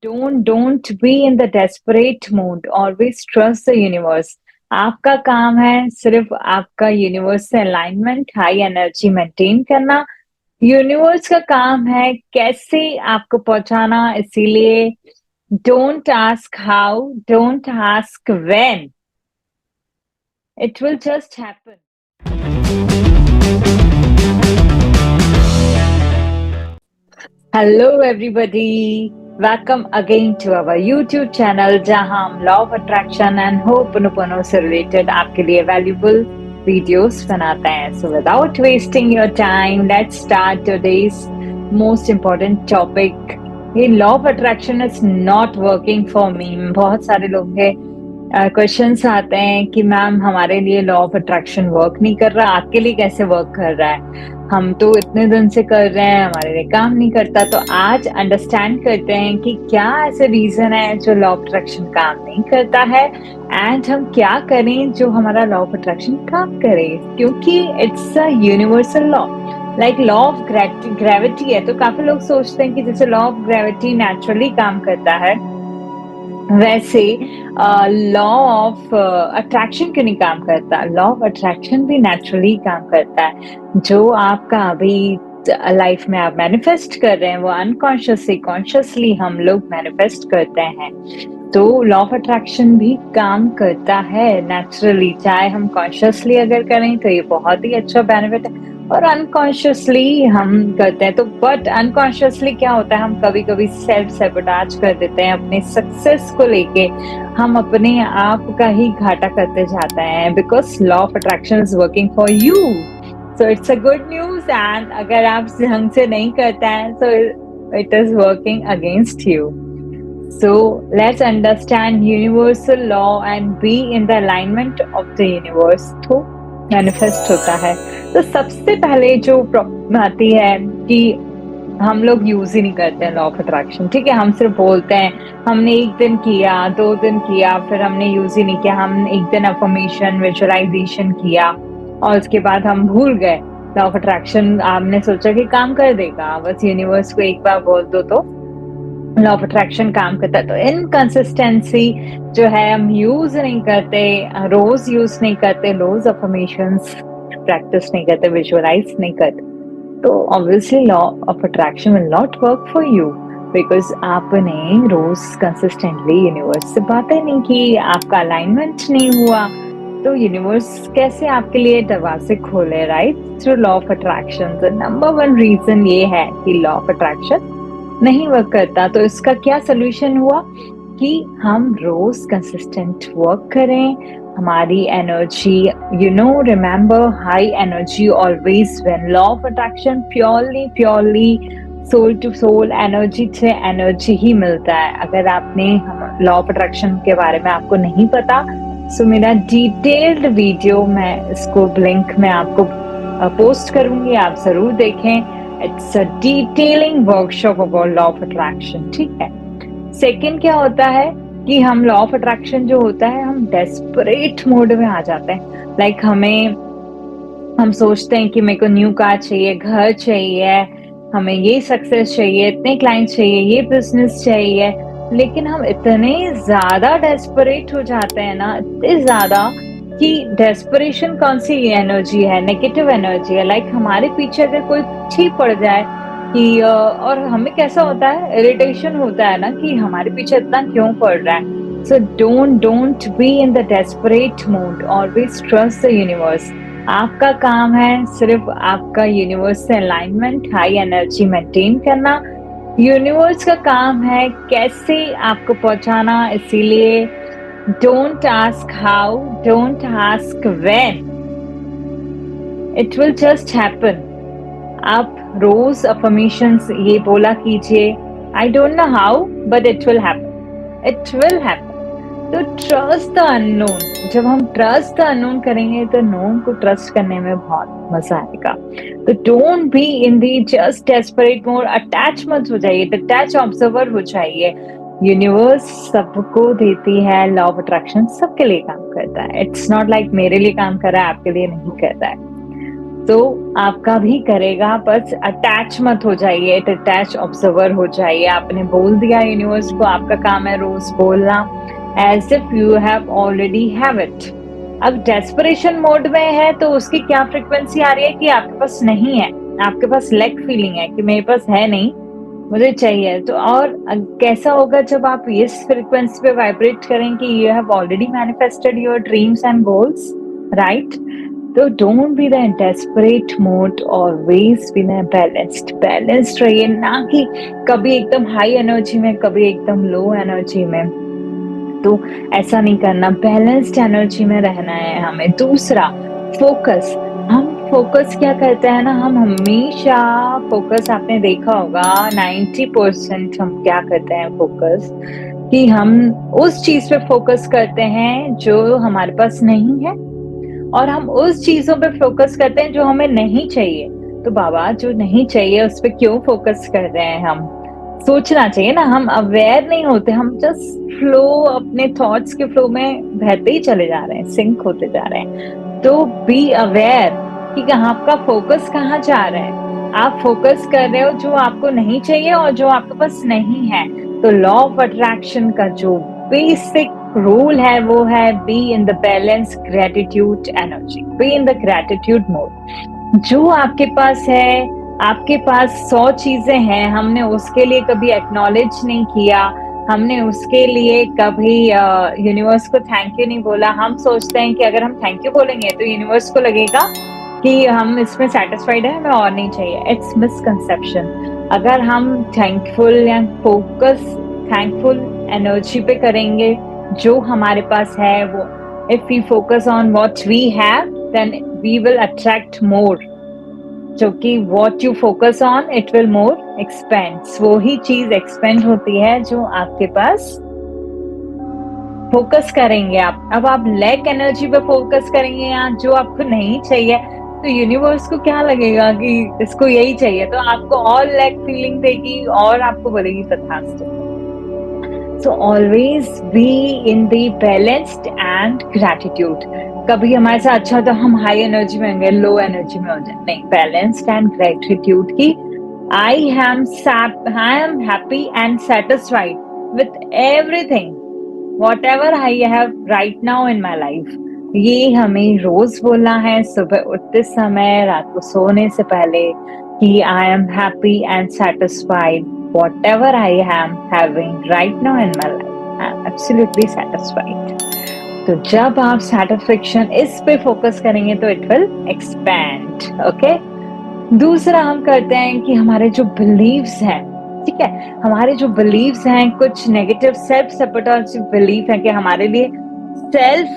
Don't be in the desperate mood. Always trust the universe. आपका काम है सिर्फ आपका यूनिवर्स से अलाइनमेंट, हाई एनर्जी मेंटेन करना। यूनिवर्स का काम है कैसे आपको पहुंचाना, इसीलिए don't ask how, don't ask when, it will just happen. Hello everybody, welcome again to our YouTube channel जहां हम law of attraction and ho'oponopono से रिलेटेड आपके लिए वैल्यूबल वीडियोस बनाते हैं। So without wasting your time, let's start today's most important topic. ये law of attraction is not working for मी। बहुत सारे लोग के क्वेश्चंस आते हैं कि मैम हमारे लिए लॉ ऑफ अट्रैक्शन वर्क नहीं कर रहा, आपके लिए कैसे वर्क कर रहा है? हम तो इतने दिन से कर रहे हैं, हमारे लिए काम नहीं करता। तो आज अंडरस्टैंड करते हैं कि क्या ऐसे रीजन है जो लॉ ऑफ अट्रैक्शन काम नहीं करता है एंड हम क्या करें जो हमारा लॉ ऑफ अट्रैक्शन काम करे, क्योंकि it's a universal law. Like law of gravity है, तो काफी लोग सोचते हैं कि जैसे लॉ ऑफ ग्रेविटी नेचुरली काम करता है वैसे लॉ ऑफ अट्रैक्शन क्यों नहीं काम करता। लॉ ऑफ अट्रैक्शन भी नेचुरली काम करता है। जो आपका अभी लाइफ में आप मैनिफेस्ट कर रहे हैं वो अनकॉन्शियसली कॉन्शियसली हम लोग मैनिफेस्ट करते हैं। तो लॉ ऑफ अट्रैक्शन भी काम करता है नेचुरली, चाहे हम कॉन्शियसली अगर करें तो ये बहुत ही अच्छा बेनिफिट है, और अनकॉन्शियसली हम करते हैं तो। बट अनकॉन्शियसली क्या होता है, हम कभी कभी सेल्फ सैबोटाज कर देते हैं अपने सक्सेस को लेके। हम अपने आप का ही घाटा करते जाते हैं because law of attraction is working for you. So it's a good news. And अगर आप ढंग से नहीं करते हैं तो it is working against you. So let's understand universal law and be in the alignment of the universe तो manifest होता है। तो सबसे पहले जो प्रॉब्लम आती है कि हम लोग यूज ही नहीं करते हैं लॉ ऑफ अट्रैक्शन। ठीक है, हम सिर्फ बोलते हैं, हमने एक दिन किया, 2 दिन किया, फिर हमने यूज ही नहीं किया। हम एक दिन अफर्मेशन विजुअलाइजेशन किया और उसके बाद हम भूल गए लॉ ऑफ अट्रैक्शन। आपने सोचा कि काम कर देगा, बस यूनिवर्स को एक बार बोल दो तो लॉ ऑफ अट्रैक्शन काम करता है। तो इनकंसिस्टेंसी जो है, हम यूज नहीं करते, रोज यूज नहीं करते, रोज अफर्मेशंस प्रैक्टिस नहीं करते, विजुअलाइज नहीं करते, तो obviously law of attraction will not work for you because आपने रोज कंसिस्टेंटली यूनिवर्स से बातें नहीं की, आपका अलाइनमेंट नहीं हुआ। तो यूनिवर्स कैसे आपके लिए दरवाजे खोले, right? Through law of attraction. तो नंबर 1 रीजन ये है कि लॉ ऑफ अट्रैक्शन नहीं वर्क करता। तो इसका क्या सोल्यूशन हुआ कि हम रोज कंसिस्टेंट वर्क करें। हमारी energy, remember, high energy always win. Law of attraction purely soul to soul energy से एनर्जी ही मिलता है। अगर आपने लॉ ऑफ अट्रैक्शन के बारे में आपको नहीं पता, सो मेरा डिटेल्ड वीडियो, मैं इसको लिंक में आपको पोस्ट करूंगी, आप जरूर देखें। It's a detailing workshop about law of attraction. ठीक है। सेकंड क्या होता है कि हम लॉ ऑफ अट्रैक्शन जो होता है, हम डेस्परेट मोड में आ जाते हैं। लाइक हम सोचते हैं कि मेरे को न्यू कार चाहिए, घर चाहिए, हमें ये सक्सेस चाहिए, इतने क्लाइंट चाहिए, ये बिजनेस चाहिए, लेकिन हम इतने ज्यादा डेस्परेट हो जाते हैं ना, इतने ज्यादा कि डेस्परेशन कौन सी एनर्जी है? नेगेटिव एनर्जी है। लाइक हमारे पीछे अगर कोई पीछे पड़ जाए कि और हमें कैसा होता है, इरिटेशन होता है ना कि हमारे पीछे इतना क्यों पड़ रहा है। So don't be in the desperate mode, always trust the universe. आपका काम है सिर्फ आपका यूनिवर्स से अलाइनमेंट, हाई एनर्जी मेंटेन करना। यूनिवर्स का काम है कैसे आपको पहुंचाना, इसीलिए don't ask how, don't ask when, it will just happen। आप रोज अफर्मेशंस ये बोला कीजिए, I don't know how but it will happen, it will happen। तो ट्रस्ट द अननोन। जब हम ट्रस्ट द अननोन करेंगे तो नोन को ट्रस्ट करने में बहुत मजा आएगा। तो don't be in the just desperate mode, attach मत हो जाइए, डिटैच ऑब्जर्वर हो जाइए। यूनिवर्स सबको देती है, लॉ ऑफ अट्रैक्शन सबके लिए काम करता है। इट्स नॉट लाइक मेरे लिए काम कर रहा है, आपके लिए नहीं करता है। तो आपका भी करेगा, बस अटैच मत हो जाइए, डिटैच ऑब्जर्वर हो जाइए। आपने बोल दिया यूनिवर्स को, आपका काम है रोज बोलना as if you have already have it. अब डेस्परेशन मोड में है तो उसकी क्या फ्रिक्वेंसी आ रही है कि आपके पास नहीं है, आपके पास लैक फीलिंग है कि मेरे पास है नहीं, मुझे चाहिए। तो और कैसा होगा जब आप इस फ्रिक्वेंसी पे वाइब्रेट करें कि you have already manifested your dreams and goals, right? तो don't be the desperate mode, always be the balanced रहिए, ना कि कभी एकदम हाई एनर्जी में कभी एकदम लो एनर्जी में। तो ऐसा नहीं करना, बैलेंस्ड एनर्जी में रहना है हमें। दूसरा, फोकस। हम फोकस क्या करते हैं ना, हम हमेशा फोकस, आपने देखा होगा 90% हम क्या करते हैं फोकस, कि हम उस चीज पे फोकस करते हैं जो हमारे पास नहीं है, और हम उस चीजों पे फोकस करते हैं जो हमें नहीं चाहिए। तो बाबा, जो नहीं चाहिए उस पे क्यों फोकस कर रहे हैं हम? सोचना चाहिए ना, हम अवेयर नहीं होते, हम जस्ट फ्लो, अपने थॉट्स के फ्लो में बहते ही चले जा रहे हैं, सिंक होते जा रहे हैं। तो बी अवेयर कि आपका फोकस कहाँ जा रहा है। आप फोकस कर रहे हो जो आपको नहीं चाहिए और जो आपके पास नहीं है। तो लॉ ऑफ अट्रैक्शन का जो बेसिक रूल है वो है, be in the balance gratitude energy, be in the gratitude mode. जो आपके पास है, आपके पास 100 चीजें हैं, हमने उसके लिए कभी एक्नॉलेज नहीं किया, हमने उसके लिए कभी यूनिवर्स को थैंक यू नहीं बोला। हम सोचते हैं कि अगर हम थैंक यू बोलेंगे तो यूनिवर्स को लगेगा कि हम इसमें सेटिस्फाइड है, हमें और नहीं चाहिए। It's misconception. अगर हम थैंकफुल या फोकस थैंकफुल एनर्जी पे करेंगे जो हमारे पास है, वो if we focus on what we have then we will attract more. जो कि what you focus on it will more expands, वो ही चीज एक्सपेंड होती है जो आपके पास फोकस करेंगे आप। अब आप लैक एनर्जी पे फोकस करेंगे या जो आपको नहीं चाहिए, तो यूनिवर्स को क्या लगेगा कि इसको यही चाहिए, तो आपको और लैक फीलिंग देगी और आपको बोलेगी तथास्तु। So always be in the balanced and gratitude. कभी हमारे साथ अच्छा तो हम हाई एनर्जी में होंगे, लो एनर्जी में हो जाए, नहीं, बैलेंस्ड एंड ग्रैटिट्यूड की I am happy and satisfied with everything whatever I have right now in my life। ये हमें रोज बोलना है, सुबह उठते समय, रात को सोने से पहले, कि I am happy and satisfied whatever I am having right now in my life। I am absolutely satisfied। तो जब आप सेटिस्फेक्शन इस पे फोकस करेंगे तो इट विल एक्सपैंड। ओके। दूसरा हम करते हैं कि हमारे जो बिलीव्स हैं, ठीक है, हमारे जो बिलीव्स हैं, कुछ नेगेटिव सेल्फ सपोर्टिव बिलीफ है कि हमारे लिए सेल्फ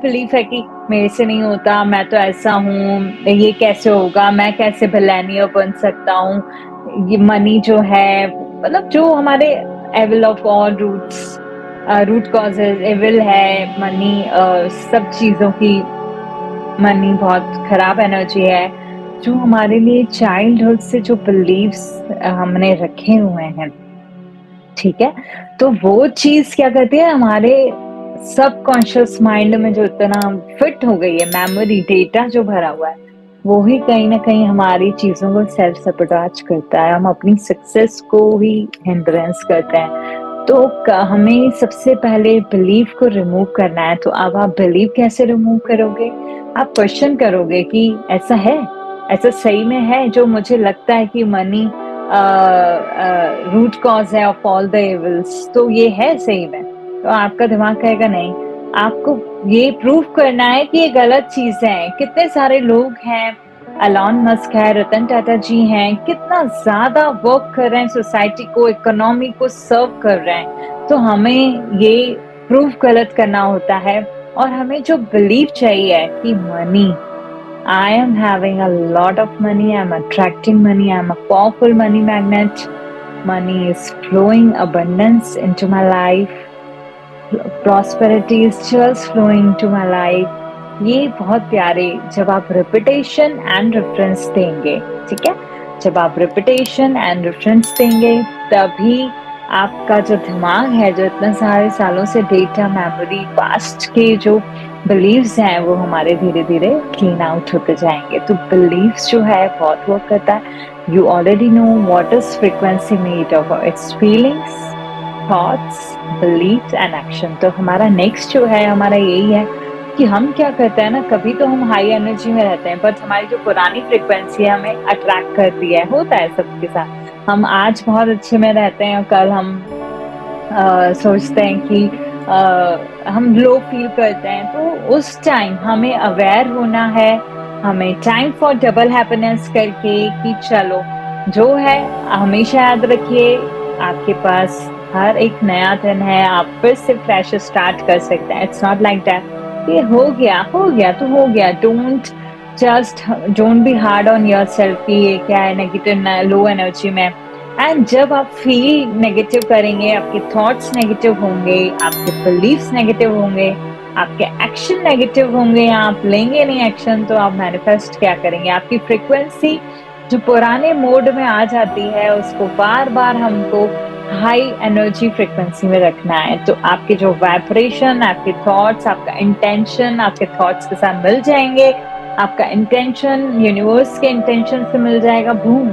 बिलीफ है कि मेरे से नहीं होता, मैं तो ऐसा हूँ, ये कैसे होगा, मैं कैसे बिलियनियर बन सकता हूँ, ये मनी जो है, मतलब जो हमारे evil of all root causes evil है मनी, सब चीजों की मनी बहुत खराब एनर्जी है, जो हमारे लिए चाइल्डहुड से जो बिलीव्स हमने रखे हुए हैं, ठीक है। तो वो चीज क्या करती है, हमारे सबकॉन्शियस माइंड में जो इतना फिट हो गई है, मेमोरी डेटा जो भरा हुआ है, वो ही कहीं ना कहीं हमारी चीजों को सेल्फ सबोटाज करता है, हम अपनी सक्सेस को ही हिंड्रेंस करते हैं। तो हमें सबसे पहले बिलीव को रिमूव करना है। तो अब आप बिलीव कैसे रिमूव करोगे? आप क्वेश्चन करोगे कि ऐसा है, ऐसा सही में है जो मुझे लगता है कि मनी रूट कॉज है ऑफ ऑल द एविल्स, तो ये है सही में? तो आपका दिमाग कहेगा नहीं, आपको ये प्रूव करना है कि ये गलत चीज है। कितने सारे लोग हैं, एलॉन मस्क है, रतन टाटा जी हैं, कितना ज्यादा वर्क कर रहे हैं, सोसाइटी को, इकोनॉमी को सर्व कर रहे हैं। तो हमें ये प्रूव गलत करना होता है, और हमें जो बिलीव चाहिए कि money, I am having a lot of money, I am attracting money, I am a powerful money magnet, money is flowing abundance into my life, prosperity is just flowing into my life। ये बहुत प्यारे, जब आप repetition and reference देंगे, ठीक है, जब आप रिपीटेशन एंड रेफरेंस देंगे, तभी आपका जो दिमाग है, जो इतने सारे सालों से डेटा, मेमोरी, पास्ट के जो बिलीव्स हैं वो हमारे धीरे धीरे क्लीन आउट होते जाएंगे। तो बिलीव्स जो है बहुत वर्क करता है। You already know what is frequency made of, it's feelings, thoughts, believes and action. तो हमारा नेक्स्ट जो है हमारा यही है कि हम क्या करते हैं ना, कभी तो हम हाई एनर्जी में रहते हैं बट हमारी जो पुरानी फ्रीक्वेंसी है हमें अट्रैक्ट करती है। होता है सबके साथ, हम आज बहुत अच्छे में रहते हैं और कल हम सोचते हैं कि हम लो फील करते हैं। तो उस टाइम हमें अवेयर होना है, हमें टाइम फॉर डबल हैप्पीनेस करके कि चलो जो है, हमेशा याद रखिए आपके पास हर एक नया दिन है, आप फिर से फ्रेश स्टार्ट कर सकते हैं। इट्स नॉट लाइक दैट ये हो गया तो हो गया। Don't be hard on your self कि ये क्या है नेगेटिव लो एनर्जी में। एंड जब आप फील नेगेटिव करेंगे, आपके थॉट्स नेगेटिव होंगे, आपके बिलीव्स नेगेटिव होंगे, आपके एक्शन नेगेटिव होंगे, आप लेंगे नहीं एक्शन, तो आप मैनिफेस्ट क्या करेंगे? आपकी फ्रीक्वेंसी जो पुराने मोड में आ जाती है उसको बार बार हमको हाई एनर्जी फ्रीक्वेंसी में रखना है। तो आपके जो वाइब्रेशन, आपके थॉट्स, आपका इंटेंशन आपके थॉट्स के साथ मिल जाएंगे, आपका इंटेंशन यूनिवर्स के इंटेंशन से मिल जाएगा, बूम,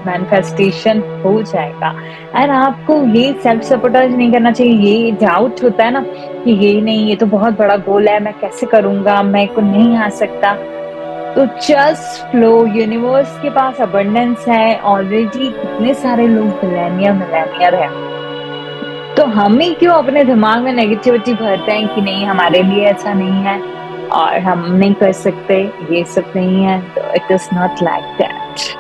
मैनिफेस्टेशन हो जाएगा। एंड आपको ये सेल्फ सपोर्टाज नहीं करना चाहिए। ये डाउट होता है ना कि ये नहीं, ये तो बहुत बड़ा गोल है, मैं कैसे करूंगा, मैं को नहीं आ सकता। तो जस्ट फ्लो, यूनिवर्स के पास अबंडेंस है ऑलरेडी। कितने सारे लोग मिलेनियर है, तो हम ही क्यों अपने दिमाग में नेगेटिविटी भरते हैं कि नहीं हमारे लिए ऐसा नहीं है और हम नहीं कर सकते, ये सब नहीं है। तो it is not like that.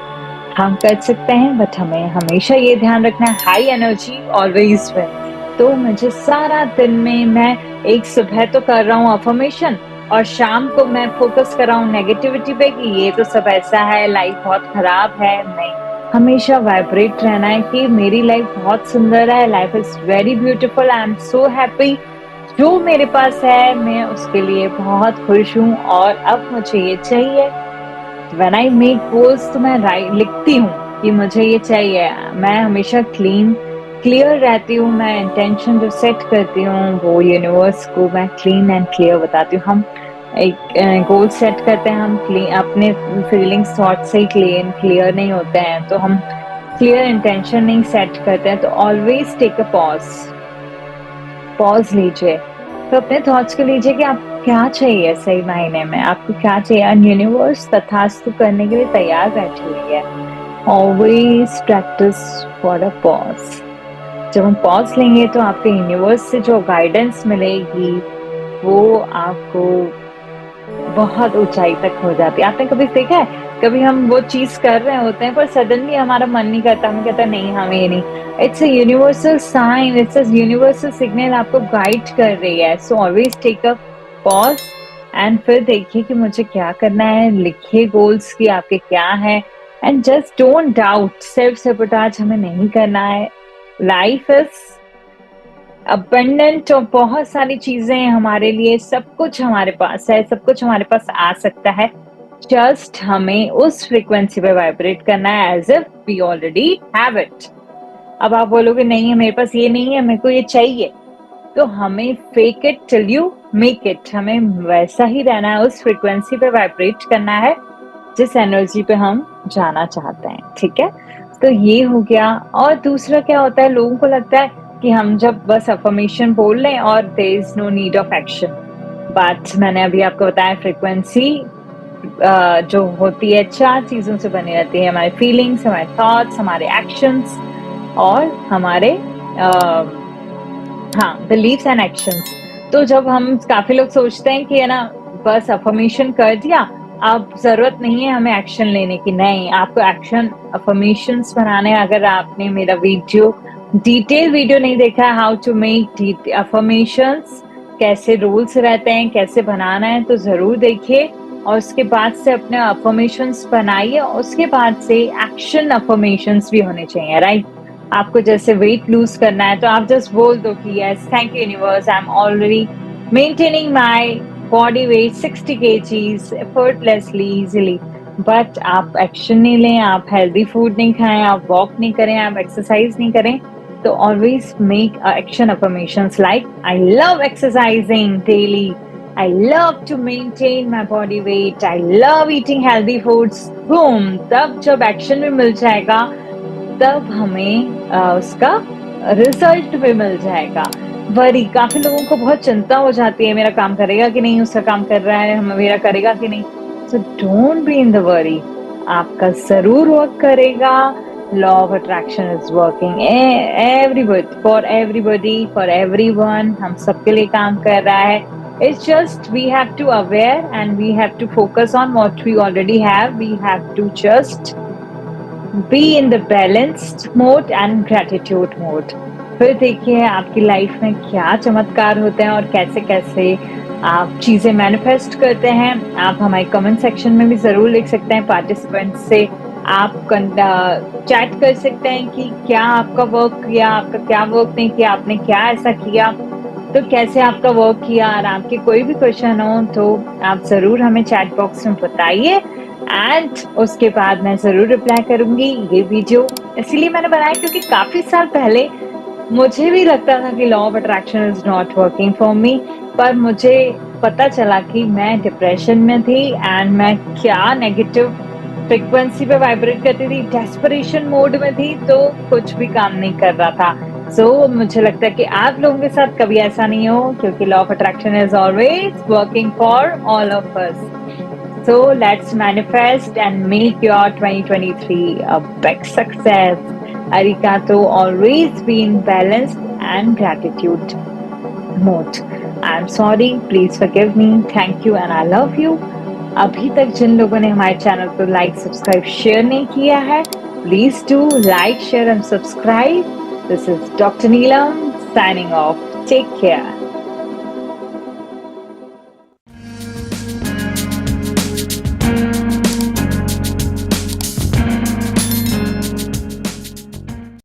हम कर सकते हैं बट हमें हमेशा ये ध्यान रखना है हाई एनर्जी ऑलवेज विन। तो मुझे सारा दिन में मैं एक सुबह तो कर रहा हूँ अफर्मेशन और शाम को मैं फोकस कर रहा हूँ नेगेटिविटी पे कि ये तो सब ऐसा है, लाइफ बहुत खराब है। नहीं, हमेशा वाइब्रेट रहना है कि मेरी लाइफ बहुत सुंदर है, life is very beautiful, I am so happy. जो मेरे पास है मैं उसके लिए बहुत खुश हूँ और अब मुझे ये चाहिए। व्हेन आई मेक गोल्स तो मैं लिखती हूँ कि मुझे ये चाहिए। मैं हमेशा क्लियर रहती हूँ। मैं इंटेंशन जो सेट करती हूँ वो यूनिवर्स को मैं क्लीन एंड क्लियर बताती हूँ। हम एक गोल सेट करते हैं, हम अपने फीलिंग्स थॉट से ही क्लियर नहीं होते हैं, तो हम क्लियर इंटेंशन नहीं सेट करते हैं। तो ऑलवेज टेक अ पॉज लीजिए, तो अपने थॉट्स को लीजिए कि आप क्या चाहिए सही मायने में, आपको क्या चाहिए। एंड यूनिवर्स तथास्तु करने के लिए तैयार बैठी हुई है। Always practice for a pause. जब हम पॉज लेंगे तो आपके यूनिवर्स से जो गाइडेंस मिलेगी वो आपको बहुत ऊंचाई तक हो जाती है। आपने कभी देखा है, कभी हम वो चीज कर रहे होते हैं पर सडनली हमारा मन नहीं करता, हम कहते हैं नहीं हम ये नहीं। It's a universal sign, it's a universal signal आपको गाइड कर रही है। So always take a pause एंड फिर देखिए कि मुझे क्या करना है, लिखिए गोल्स की आपके क्या है। And just don't doubt, self sabotage हमें नहीं करना है। लाइफ इज अबंडेंट और बहुत सारी चीजें हमारे लिए, सब कुछ हमारे पास है, सब कुछ हमारे पास आ सकता है। जस्ट हमें उस फ्रीक्वेंसी पे वाइब्रेट करना है as if we already have it. अब आप बोलोगे नहीं मेरे पास ये नहीं है, मेरे को ये चाहिए, तो हमें fake it till you make it. हमें वैसा ही रहना है, उस फ्रीक्वेंसी पे वाइब्रेट करना है जिस एनर्जी पे हम जाना चाहते हैं। ठीक है, तो ये हो गया। और दूसरा क्या होता है, लोगों को लगता है कि हम जब बस अफर्मेशन बोल लें और there is no need of action. But मैंने अभी आपको बताया फ्रीक्वेंसी जो होती है 4 चीजों से बनी रहती है, हमारे फीलिंग्स, हमारे थॉट्स, हमारे एक्शंस और हमारे हाँ बिलीव्स एंड एक्शंस। तो जब हम, काफी लोग सोचते हैं कि है ना बस अफर्मेशन कर दिया, अब जरूरत नहीं है हमें एक्शन लेने की। नहीं, आपको एक्शन अफर्मेशंस बनाने, अगर आपने मेरा डिटेल वीडियो नहीं देखा है हाउ टू मेक अफर्मेशंस, कैसे रूल्स रहते हैं, कैसे बनाना है, तो जरूर देखिए। और उसके बाद से अपने अफर्मेशंस बनाइए, उसके बाद से एक्शन अफर्मेशंस भी होने चाहिए, राइट। आपको जैसे वेट लूज करना है तो आप जस्ट बोल दो कि yes thank you universe, I am already maintaining my body weight 60 kgs effortlessly easily. But आप एक्शन नहीं लें, आप हेल्दी फूड नहीं खाएं, आप वॉक नहीं करें, आप एक्सरसाइज नहीं करें, तो always make action affirmations like I love exercising daily, I love to maintain my body weight. I love eating healthy foods. Boom! तब जब एक्शन में मिल जाएगा, तब हमें उसका रिजल्ट भी मिल जाएगा। वरी काफी लोगों को बहुत चिंता हो जाती है, मेरा काम करेगा कि नहीं, उसका काम कर रहा है, हम मेरा करेगा कि नहीं। So don't be in the worry, आपका जरूर वर्क करेगा। Law of attraction is working everybody for everyone, हम सबके लिए काम कर रहा है। It's just we have to aware and we have to focus on what we already have. We have to just be in the balanced mode and gratitude mode. फिर देखिए आपकी लाइफ में क्या चमत्कार होते हैं और कैसे कैसे आप चीजें मैनिफेस्ट करते हैं। आप हमारे कमेंट सेक्शन में भी जरूर लिख सकते हैं। पार्टिसिपेंट्स से आप चैट कर सकते हैं कि क्या आपका वर्क किया, आपका क्या वर्क नहीं किया, आपने क्या ऐसा किया, तो कैसे आपका वर्क किया। और आपके कोई भी क्वेश्चन हो तो आप जरूर हमें चैट बॉक्स में बताइए एंड उसके बाद मैं जरूर रिप्लाई करूंगी। ये वीडियो इसीलिए मैंने बनाया क्योंकि काफी साल पहले मुझे भी लगता था कि law of attraction is not working for मी, पर मुझे पता चला कि मैं डिप्रेशन में थी एंड मैं क्या नेगेटिव फ्रिक्वेंसी पे वाइब्रेट करती थी, डेस्परेशन मोड में थी, तो कुछ भी काम नहीं कर रहा था। मुझे लगता है कि आप लोगों के साथ कभी ऐसा नहीं हो, क्योंकि law of attraction is always working for all of us. So let's manifest and make your 2023 a big success. Arigato, always be in balanced and gratitude mode. I'm sorry, please forgive me. Thank you and I love you. अभी तक जिन लोगों ने हमारे channel को like, subscribe, share नहीं किया है, please do like, share and subscribe. This is Dr. Neelam signing off. Take care.